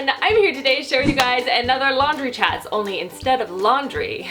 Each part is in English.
everyone, I'm here today to show you guys another laundry chats, only instead of laundry,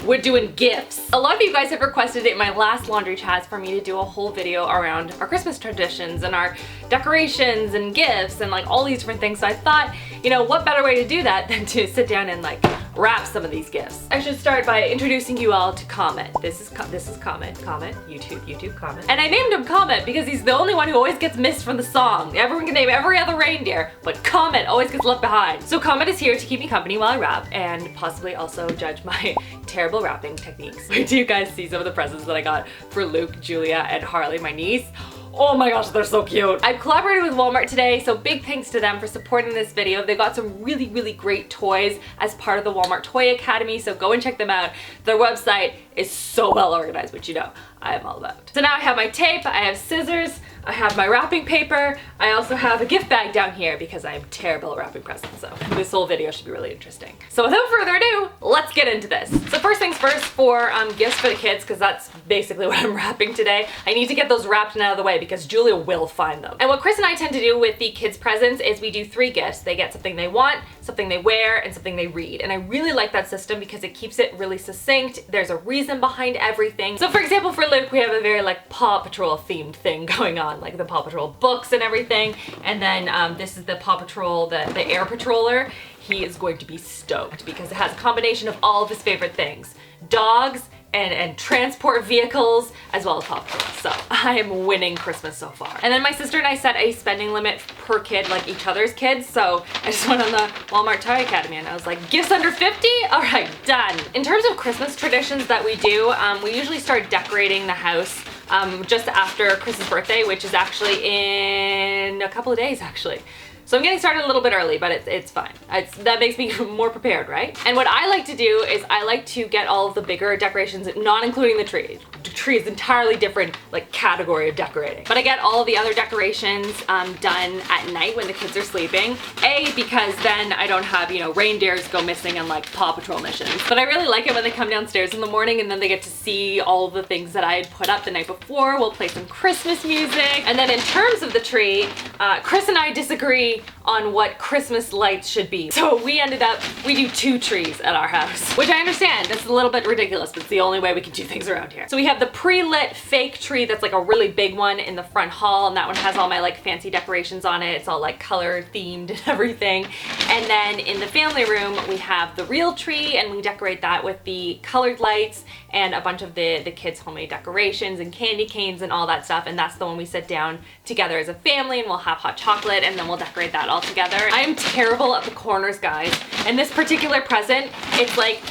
we're doing gifts. A lot of you guys have requested in my last laundry chats for me to do a whole video around our Christmas traditions and our decorations and gifts and like all these different things. So I thought, you know, what better way to do that than to sit down and like wrap some of these gifts. I should start by introducing you all to Comet. This is Comet, YouTube Comet. And I named him Comet because he's the only one who always gets missed from the song. Everyone can name every other reindeer, but Comet always gets left behind. So Comet is here to keep me company while I wrap and possibly also judge my terrible wrapping techniques. Wait till you guys see some of the presents that I got for Luke, Julia, and Harley, my niece. Oh my gosh, they're so cute. I've collaborated with Walmart today, so big thanks to them for supporting this video. They got some really great toys as part of the Walmart Toy Academy, so go and check them out. Their website is so well organized, which you know I am all about. So now I have my tape, I have scissors, I have my wrapping paper, I also have a gift bag down here because I am terrible at wrapping presents, so this whole video should be really interesting. So without further ado, let's get into this. So first things first, for gifts for the kids, because that's basically what I'm wrapping today. I need to get those wrapped and out of the way because Julia will find them. And what Chris and I tend to do with the kids' presents is we do 3 gifts. They get something they want, something they wear, and something they read. And I really like that system because it keeps it really succinct. There's a reason behind everything. So for example, for Luke, we have a very like Paw Patrol themed thing going on, like the Paw Patrol books and everything. And then this is the Paw Patrol, the Air Patroller. He is going to be stoked because it has a combination of all of his favorite things. Dogs and transport vehicles, as well as Paw Patrol. So I am winning Christmas so far. And then my sister and I set a spending limit per kid, like each other's kids. So I just went on the Walmart Toy Academy and I was like, gifts under 50? All right, done. In terms of Christmas traditions that we do, we usually start decorating the house just after Chris's birthday, which is actually in a couple of days actually. So I'm getting started a little bit early, but it's fine. That makes me more prepared, right? And what I like to do is I like to get all of the bigger decorations, not including the tree. The tree is entirely different like category of decorating. But I get all of the other decorations done at night when the kids are sleeping. A, because then I don't have, you know, reindeers go missing on like Paw Patrol missions. But I really like it when they come downstairs in the morning and then they get to see all of the things that I had put up the night before. We'll play some Christmas music. And then in terms of the tree, Chris and I disagree on what Christmas lights should be. So we do 2 trees at our house, which I understand, that's a little bit ridiculous, but it's the only way we can do things around here. So we have the pre-lit fake tree that's like a really big one in the front hall, and that one has all my like fancy decorations on it. It's all like color themed and everything. And then in the family room, we have the real tree and we decorate that with the colored lights and a bunch of the kids' homemade decorations and candy canes and all that stuff. And that's the one we sit down together as a family and we'll have hot chocolate and then we'll decorate that all together. I am terrible at the corners, guys. And this particular present, it's like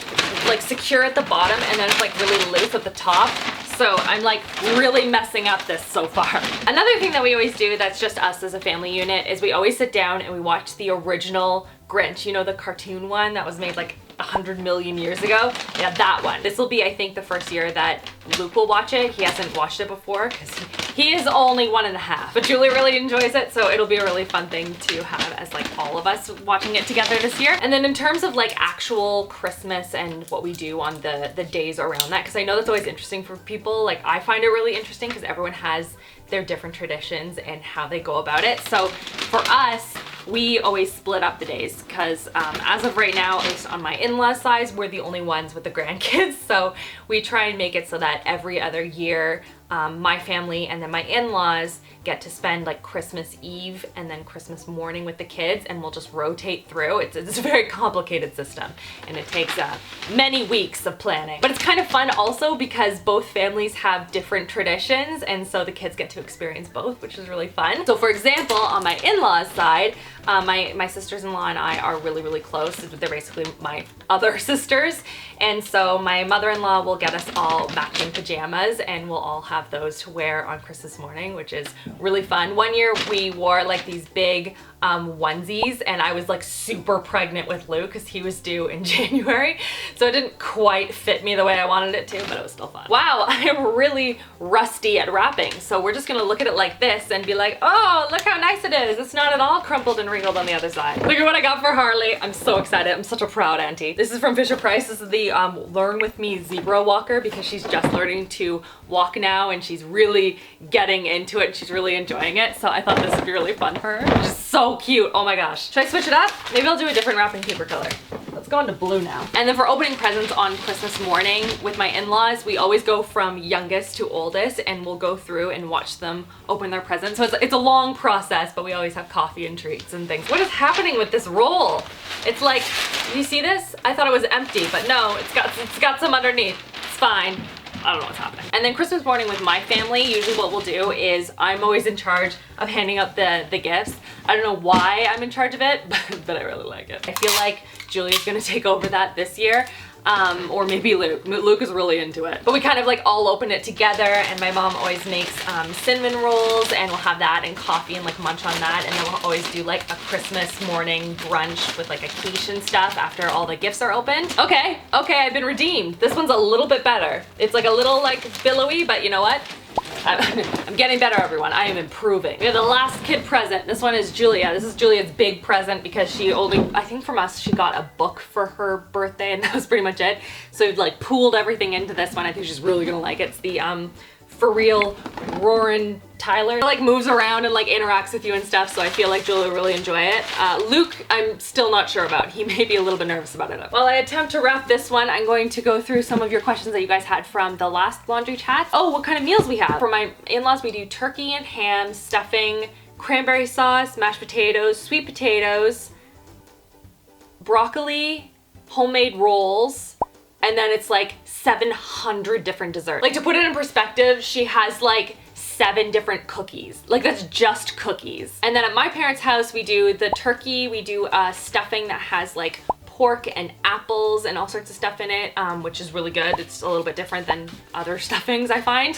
secure at the bottom and then it's like really loose at the top. So I'm like really messing up this so far. Another thing that we always do that's just us as a family unit is we always sit down and we watch the original Grinch, you know, the cartoon one that was made like 100 million years ago. Yeah, that one. This will be, I think, the first year that Luke will watch it. He hasn't watched it before because he is only 1.5. But Julie really enjoys it, so it'll be a really fun thing to have as like all of us watching it together this year. And then in terms of like actual Christmas and what we do on the days around that, because I know that's always interesting for people. Like I find it really interesting because everyone has their different traditions and how they go about it. So for us, we always split up the days because as of right now, at least on my in-laws side, we're the only ones with the grandkids. So we try and make it so that every other year, my family and then my in-laws get to spend like Christmas Eve and then Christmas morning with the kids, and we'll just rotate through. It's a very complicated system and it takes many weeks of planning. But it's kind of fun also because both families have different traditions and so the kids get to experience both, which is really fun. So for example, on my in-laws side, my sisters-in-law and I are really close. They're basically my other sisters. And so my mother-in-law will get us all matching pajamas and we'll all have those to wear on Christmas morning, which is really fun. One year we wore like these big onesies and I was like super pregnant with Luke because he was due in January. So it didn't quite fit me the way I wanted it to, but it was still fun. Wow, I am really rusty at wrapping. So we're just gonna look at it like this and be like, oh, look how nice it is. It's not at all crumpled and wrinkled on the other side. Look at what I got for Harley. I'm so excited. I'm such a proud auntie. This is from Fisher-Price. This is the Learn With Me zebra walker because she's just learning to walk now and she's really getting into it and she's really enjoying it. So I thought this would be really fun for her. Just so so cute. Oh my gosh. Should I switch it up? Maybe I'll do a different wrapping paper color. Let's go into blue now. And then for opening presents on Christmas morning with my in-laws, we always go from youngest to oldest, and we'll go through and watch them open their presents. So it's a long process, but we always have coffee and treats and things. What is happening with this roll? It's like, you see this? I thought it was empty, but no, it's got some underneath. It's fine. I don't know what's happening. And then Christmas morning with my family, usually what we'll do is I'm always in charge of handing out the gifts. I don't know why I'm in charge of it, but I really like it. I feel like Julia's gonna take over that this year. Or maybe Luke. Luke is really into it. But we kind of like all open it together, and my mom always makes cinnamon rolls, and we'll have that and coffee and like munch on that. And then we'll always do like a Christmas morning brunch with like a quiche and stuff after all the gifts are opened. Okay, I've been redeemed. This one's a little bit better. It's like a little like billowy, but you know what? I'm getting better, everyone. I am improving. We have the last kid present. This one is Julia. This is Julia's big present because she only, I think from us, she got a book for her birthday, and that was pretty much it. So we've like pooled everything into this one. I think she's really gonna like it. It's the For Real Roarin' Tyler. It like moves around and like interacts with you and stuff, so I feel like Julia will really enjoy it. Luke, I'm still not sure about. He may be a little bit nervous about it. While I attempt to wrap this one, I'm going to go through some of your questions that you guys had from the last laundry chat. Oh, what kind of meals we have. For my in-laws, we do turkey and ham, stuffing, cranberry sauce, mashed potatoes, sweet potatoes, broccoli, homemade rolls, and then it's like 700 different desserts. Like, to put it in perspective, she has like 7 different cookies. Like, that's just cookies. And then at my parents' house, we do the turkey, we do stuffing that has like pork and apples and all sorts of stuff in it, which is really good. It's a little bit different than other stuffings, I find.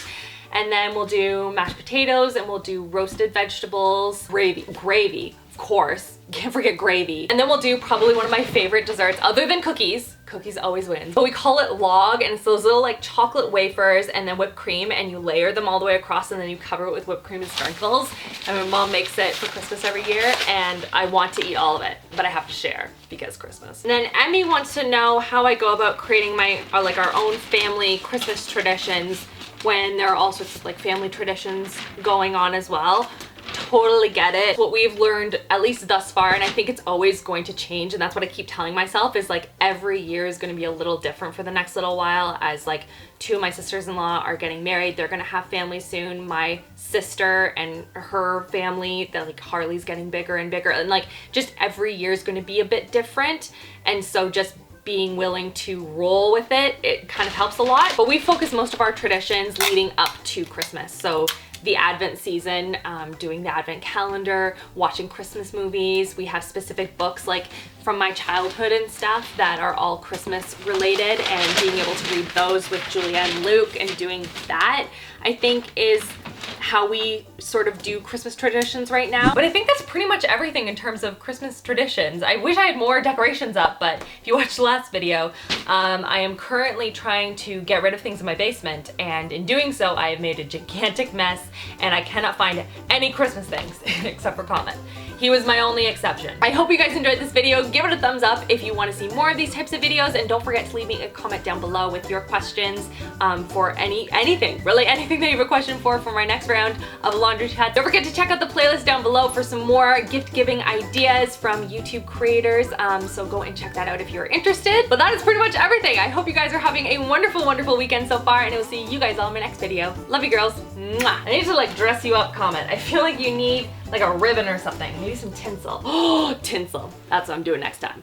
And then we'll do mashed potatoes, and we'll do roasted vegetables, gravy, of course. Can't forget gravy. And then we'll do probably one of my favorite desserts other than cookies. Cookies always win. But we call it log, and it's those little like chocolate wafers and then whipped cream, and you layer them all the way across, and then you cover it with whipped cream and sprinkles. And my mom makes it for Christmas every year, and I want to eat all of it, but I have to share because Christmas. And then Emmy wants to know how I go about creating my like our own family Christmas traditions when there are all sorts of like family traditions going on as well. Totally get it. What we've learned, at least thus far, and I think it's always going to change, and that's what I keep telling myself, is like every year is going to be a little different for the next little while, as like 2 of my sisters-in-law are getting married. They're going to have families soon. My sister and her family, that like Harley's getting bigger and bigger, and like just every year is going to be a bit different. And so just being willing to roll with it, it kind of helps a lot. But we focus most of our traditions leading up to Christmas. So the Advent season, doing the Advent calendar, watching Christmas movies. We have specific books like from my childhood and stuff that are all Christmas related, and being able to read those with Julia and Luke and doing that, I think is how we sort of do Christmas traditions right now. But I think that's pretty much everything in terms of Christmas traditions. I wish I had more decorations up, but if you watched the last video, I am currently trying to get rid of things in my basement, and in doing so, I have made a gigantic mess, and I cannot find any Christmas things except for Comet. He was my only exception. I hope you guys enjoyed this video. Give it a thumbs up if you want to see more of these types of videos, and don't forget to leave me a comment down below with your questions for anything, really anything that you have a question for my next round of laundry chat. Don't forget to check out the playlist down below for some more gift giving ideas from YouTube creators, so go and check that out if you're interested. But that is pretty much everything. I hope you guys are having a wonderful, wonderful weekend so far, and I will see you guys all in my next video. Love you, girls. Mwah. I need to like dress you up, Comet. I feel like you need like a ribbon or something. Maybe some tinsel. Oh, tinsel. That's what I'm doing next time.